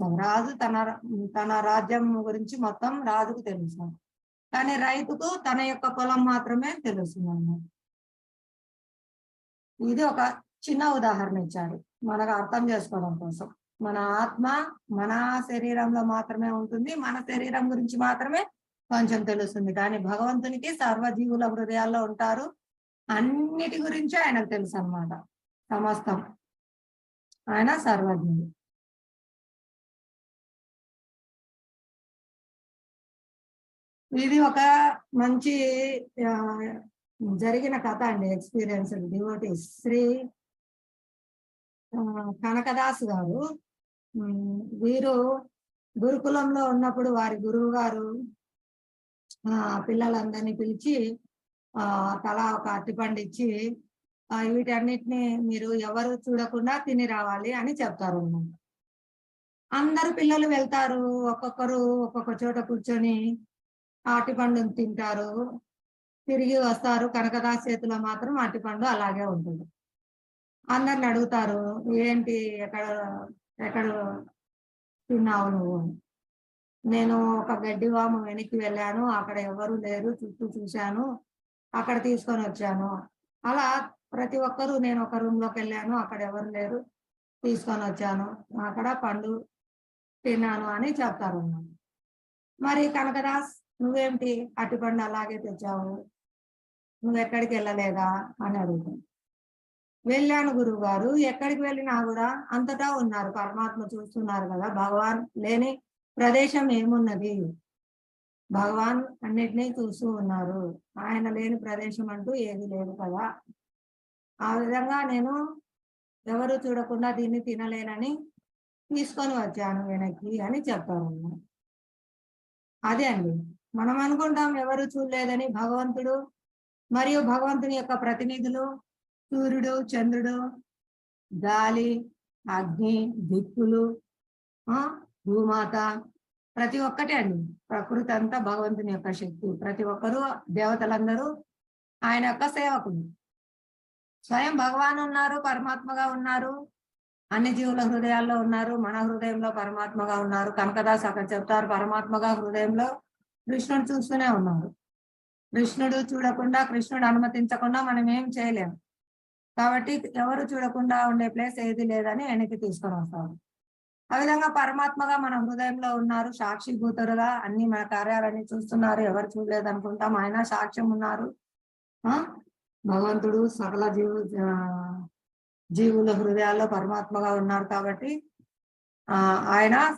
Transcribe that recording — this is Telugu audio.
రాజు తన రాజ్యం గురించి మొత్తం రాజుకు తెలుసు, కానీ రైతుకు తన యొక్క పొలం మాత్రమే తెలుస్తుంది. ఇది ఒక చిన్న ఉదాహరణ ఇచ్చారు మనకు అర్థం చేసుకోవడం కోసం. మన ఆత్మ మన శరీరంలో మాత్రమే ఉంటుంది, మన శరీరం గురించి మాత్రమే కొంచెం తెలుస్తుంది. కానీ భగవంతునికి సర్వజీవుల హృదయాల్లో ఉంటారు, అన్నిటి గురించి ఆయనకు తెలుసు అన్నమాట, సమస్తం. ఆయన సర్వజ్ఞుడు. ఇది ఒక మంచి జరిగిన కథ అండి, ఎక్స్పీరియన్స్. డివోటీస్ శ్రీ కనకదాస్ గారు, వీరు గురుకులంలో ఉన్నప్పుడు వారి గురువు గారు పిల్లలందరినీ పిలిచి తలా ఒక అరటిపండు ఇచ్చి వీటన్నిటిని మీరు ఎవరు చూడకుండా తిని రావాలి అని చెప్తారు. అందరు పిల్లలు వెళ్తారు, ఒక్కొక్కరు ఒక్కొక్క చోట కూర్చొని అరటిపండును తింటారు, తిరిగి వస్తారు. కనకదాస్ చేతిలో మాత్రం అరటిపండు అలాగే ఉంటుంది. అందరిని అడుగుతారు, ఏంటి ఎక్కడ తిన్నావు నువ్వు? నేను ఒక గడ్డివాము వెనక్కి వెళ్ళాను, అక్కడ ఎవరు లేరు, చుట్టూ చూశాను, అక్కడ తీసుకొని వచ్చాను. అలా ప్రతి ఒక్కరూ, నేను ఒక రూమ్ లోకి వెళ్ళాను, అక్కడ ఎవరు లేరు, తీసుకొని వచ్చాను, అక్కడ పండు తిన్నాను అని చెప్తారు. మరి కనకదాస్, నువ్వేమిటి అరటిపండు అలాగే తెచ్చావు, నువ్వు ఎక్కడికి వెళ్ళలేదా అని అడుగుతాను. వెళ్ళాను గురువు గారు, ఎక్కడికి వెళ్ళినా కూడా అంతటా ఉన్నారు, పరమాత్మ చూస్తున్నారు కదా, భగవాన్ లేని ప్రదేశం ఏమున్నది? భగవాన్ అన్నిటినీ చూస్తూ ఉన్నారు, ఆయన లేని ప్రదేశం అంటూ ఏది లేదు కదా. ఆ విధంగా నేను ఎవరు చూడకుండా దీన్ని తినలేనని తీసుకొని వచ్చాను వెనక్కి అని చెప్తారు. అదే అండి, మనం అనుకుంటాం ఎవరు చూడలేదని. భగవంతుడు మరియు భగవంతుని యొక్క ప్రతినిధులు, సూర్యుడు, చంద్రుడు, గాలి, అగ్ని, దిక్కులు, భూమాత, ప్రతి ఒక్కటే అండి. ప్రకృతి అంతా భగవంతుని యొక్క శక్తి. ప్రతి ఒక్కరూ, దేవతలందరూ ఆయన యొక్క సేవకులు. స్వయం భగవాన్ ఉన్నారు, పరమాత్మగా ఉన్నారు, అన్ని జీవుల హృదయాల్లో ఉన్నారు, మన హృదయంలో పరమాత్మగా ఉన్నారు. కనకదాస్ అక్కడ చెప్తారు, పరమాత్మగా హృదయంలో కృష్ణుడు చూస్తూనే ఉన్నారు. కృష్ణుడు చూడకుండా, కృష్ణుడు అనుమతించకుండా మనం ఏం చేయలేము. కాబట్టి ఎవరు చూడకుండా ఉండే ప్లేస్ ఏది లేదని వెనక్కి తీసుకొని వస్తారు. ఆ విధంగా పరమాత్మగా మన హృదయంలో ఉన్నారు, సాక్షిభూతులుగా అన్ని మన కార్యాలన్నీ చూస్తున్నారు. ఎవరు చూడలేదు అనుకుంటాం, ఆయన సాక్ష్యం ఉన్నారు. భగవంతుడు సకల జీవుల హృదయాల్లో పరమాత్మగా ఉన్నారు కాబట్టి ఆయన